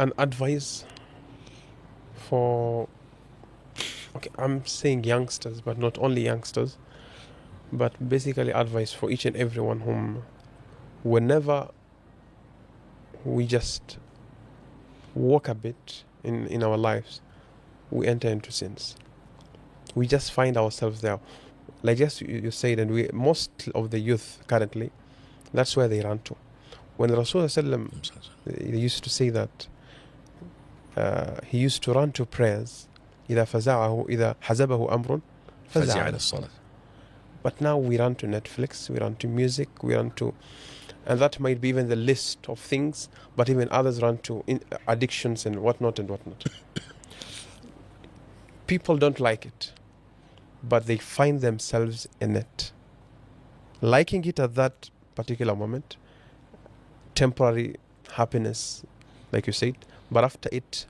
an advice for, okay, I'm saying youngsters, but not only youngsters, but basically advice for each and everyone whom, whenever we just walk a bit in our lives, we enter into sins. We just find ourselves there. Like just you said, and most of the youth currently, that's where they run to. When Rasulullah he used to say that he used to run to prayers إذا فزعه إذا حزبه أمر فزع إلى الصلاة. But now we run to Netflix, we run to music, we run to, and that might be even the list of things, but even others run to addictions and whatnot and whatnot. People don't like it, but they find themselves in it. Liking it at that particular moment, temporary happiness, like you said, but after it,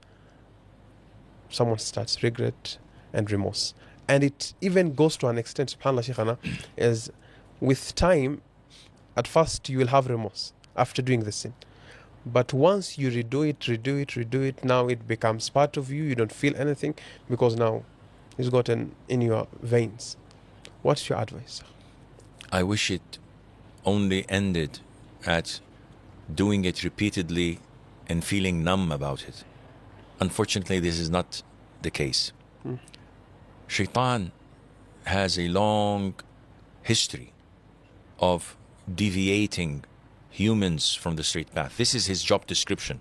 someone starts regret and remorse. And it even goes to an extent, subhanAllah Shaykhana, is with time, at first you will have remorse after doing the sin. But once you redo it, now it becomes part of you. You don't feel anything because now it's gotten in your veins. What's your advice? I wish it only ended at doing it repeatedly and feeling numb about it. Unfortunately, this is not the case. Shaytaan has a long history of deviating humans from the straight path. This is his job description.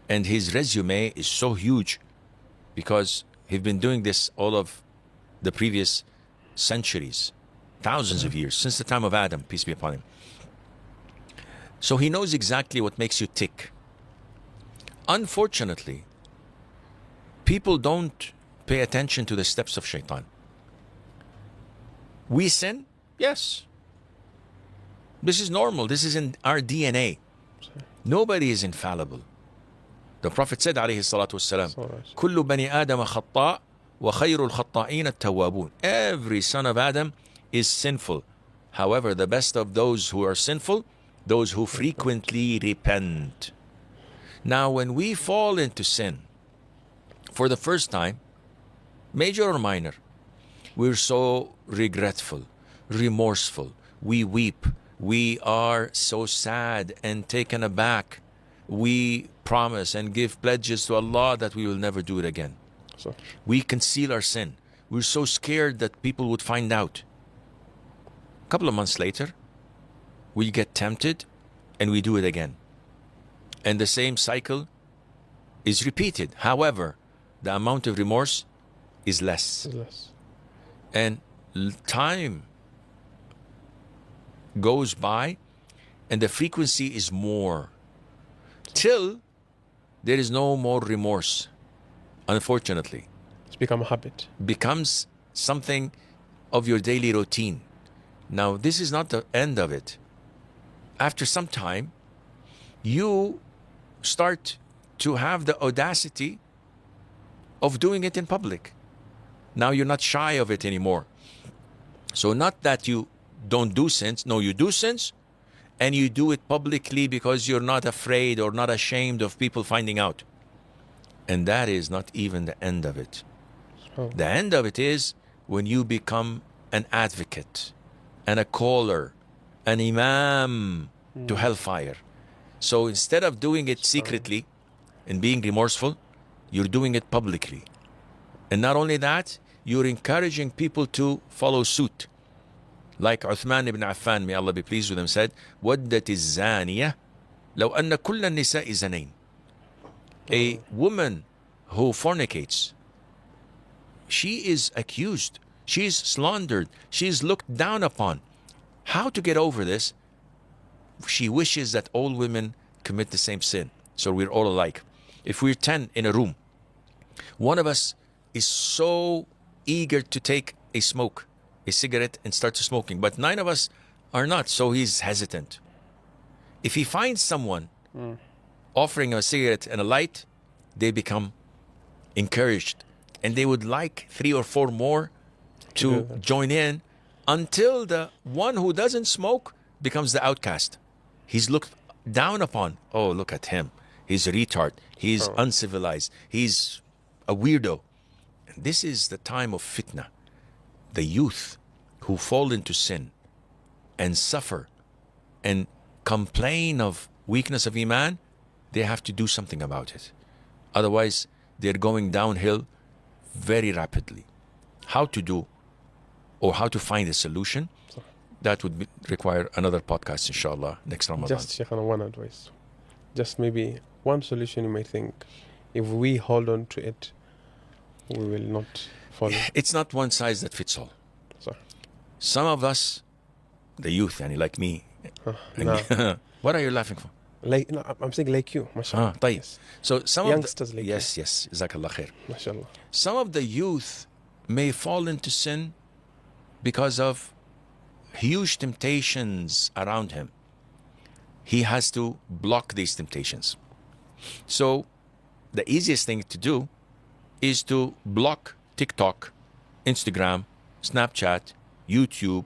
And his resume is so huge because he's been doing this all of the previous centuries, thousands of years, since the time of Adam, peace be upon him. So he knows exactly what makes you tick. Unfortunately, people don't pay attention to the steps of Shaytaan. We sin? Yes. This is normal. This is in our DNA. Nobody is infallible. The Prophet said, alayhi salatu wassalam, كُلُّ بَنِي آدَمَ خَطَّاء وَخَيْرُ الْخَطَّائِينَ التَّوَّابُونَ. Every son of Adam is sinful. However, the best of those who are sinful, those who frequently repent. Now, when we fall into sin for the first time, major or minor, we're so regretful, remorseful, we weep, we are so sad and taken aback. We promise and give pledges to Allah that we will never do it again. We conceal our sin. We're so scared that people would find out. A couple of months later, we get tempted and we do it again. And the same cycle is repeated. However, the amount of remorse is less. And time goes by and the frequency is more till there is no more remorse. Unfortunately, it's become a habit. Becomes something of your daily routine. Now, this is not the end of it. After some time, you start to have the audacity of doing it in public. Now you're not shy of it anymore. So not that you don't do sins. No, you do sins and you do it publicly because you're not afraid or not ashamed of people finding out. And that is not even the end of it. The end of it is when you become an advocate and a caller, an imam to hellfire. So instead of doing it secretly and being remorseful, you're doing it publicly. And not only that, you're encouraging people to follow suit. Like Uthman ibn Affan, may Allah be pleased with him, said, وَدَّتِ الزَّانِيَةِ لَوْ أَنَّ كُلَّ النِّسَاءِ زَنَيْنِ. A woman who fornicates, she is accused, she is slandered, she is looked down upon. How to get over this? She wishes that all women commit the same sin, so we're all alike. If we're 10 in a room, one of us is so eager to take a smoke, a cigarette, and start smoking, but 9 of us are not, so he's hesitant. If he finds someone offering a cigarette and a light, they become encouraged, and they would like 3 or 4 more to join in, until the one who doesn't smoke becomes the outcast. He's looked down upon. Oh, look at him. he's a retard, he's uncivilized, he's a weirdo. And this is the time of fitna. The youth who fall into sin and suffer and complain of weakness of Iman, they have to do something about it. Otherwise, they're going downhill very rapidly. How to do or how to find a solution, that would require another podcast, inshallah, next Ramadan. Just Shaykhana, one advice. Just maybe one solution you might think. If we hold on to it, we will not follow. It's not one size that fits all. So, Some of us, the youth, like me. nah. What are you laughing for? Like, no, I'm saying like you, mashallah. طيب. Yes. So some Youngsters of the, like yes, Jazakallah khair. Mashallah. Some of the youth may fall into sin because of huge temptations around him. He has to block these temptations. So the easiest thing to do is to block TikTok, Instagram, Snapchat, YouTube,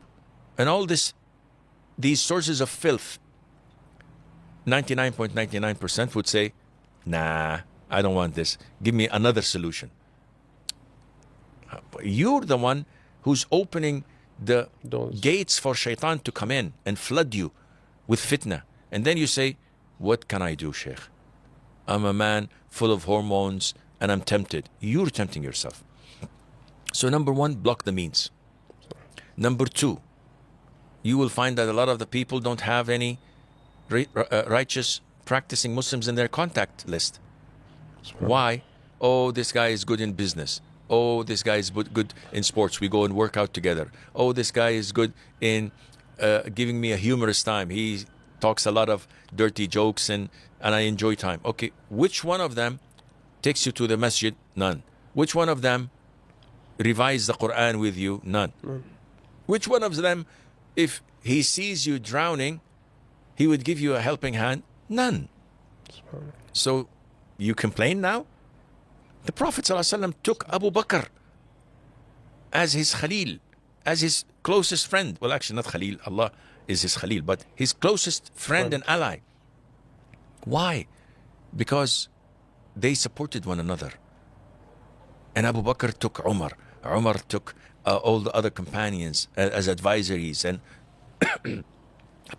and all these sources of filth. 99.99% would say, nah, I don't want this. Give me another solution. You're the one who's opening the gates for Shaytaan to come in and flood you with fitna. And then you say, what can I do, Sheikh? I'm a man full of hormones and I'm tempted. You're tempting yourself. So number one, block the means. Number two, you will find that a lot of the people don't have any righteous practicing Muslims in their contact list. Why? Oh, this guy is good in business. Oh, this guy is good in sports. We go and work out together. Oh, this guy is good in giving me a humorous time. He talks a lot of dirty jokes and I enjoy time. Okay, which one of them takes you to the masjid? None. Which one of them revises the Quran with you? None. Which one of them, if he sees you drowning, he would give you a helping hand? None. So you complain now? The Prophet ﷺ took Abu Bakr as his Khalil, as his closest friend. Well, actually not Khalil, Allah is his Khalil, but his closest friend and ally. Why? Because they supported one another. And Abu Bakr took Umar. Umar took all the other companions as advisories and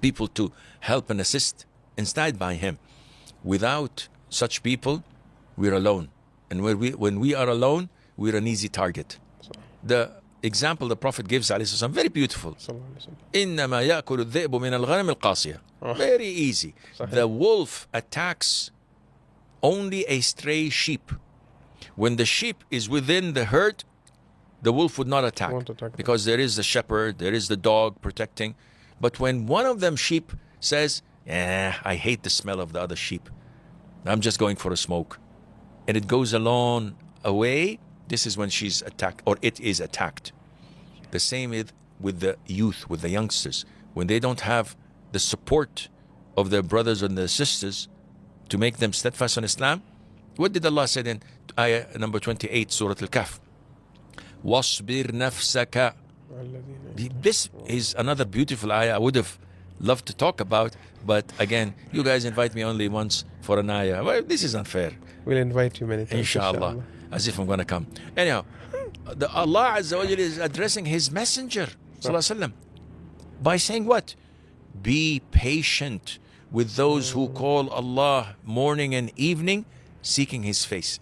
people to help and assist and stand by him. Without such people, we're alone. And when we are alone, we're an easy target. The example the Prophet gives, ﷺ, very beautiful. إِنَّمَا يَأْكُلُ الذِّئْبُ مِنَ الْغَنَمِ الْقَاسِيَةِ. Very easy. The wolf attacks only a stray sheep. When the sheep is within the herd, the wolf would not attack because there is the shepherd, there is the dog protecting. But when one of them sheep says, I hate the smell of the other sheep, I'm just going for a smoke, and it goes alone away, this is when she's attacked, or it is attacked. The same with the youth, with the youngsters. When they don't have the support of their brothers and their sisters to make them steadfast on Islam, what did Allah say in ayah number 28, Surah Al-Kahf? وَاصْبِرْ نَفْسَكَ. This is another beautiful ayah I would have loved to talk about, but again, you guys invite me only once for an ayah. Well, this is unfair. We'll invite you many times. Inshallah. As if I'm going to come. Anyhow, Allah Azza wa Jalla is addressing His Messenger ﷺ by saying what? Be patient with those who call Allah morning and evening, seeking His face.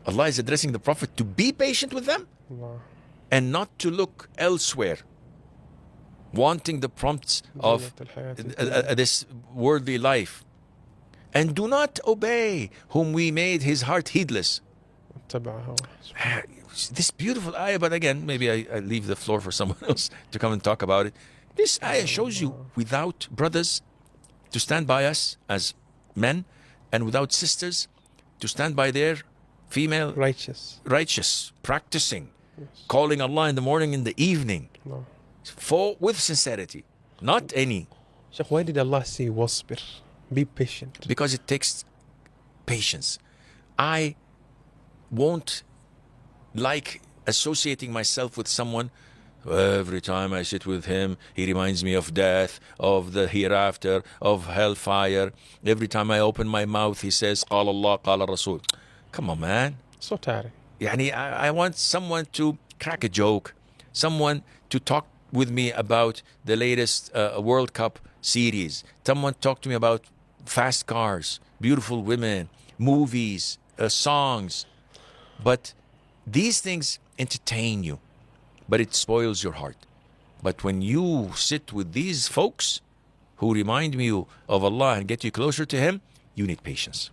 Allah is addressing the Prophet to be patient with them and not to look elsewhere, wanting the prompts of this worldly life. And do not obey whom we made his heart heedless. This beautiful ayah, but again, maybe I leave the floor for someone else to come and talk about it. This ayah shows you without brothers to stand by us as men, and without sisters to stand by their female righteous, practicing, calling Allah in the morning and the evening, with sincerity, not any. Sheikh, why did Allah say wasbir? Be patient. Because it takes patience. I won't like associating myself with someone Every time I sit with him, he reminds me of death, of the hereafter, of hellfire. Every time I open my mouth, he says, قال الله قال الرسول. Come on, man. So tiring. يعني I want someone to crack a joke, someone to talk with me about the latest World Cup series. Someone talk to me about fast cars, beautiful women, movies, songs. But these things entertain you, but it spoils your heart. But when you sit with these folks who remind you of Allah and get you closer to Him, you need patience.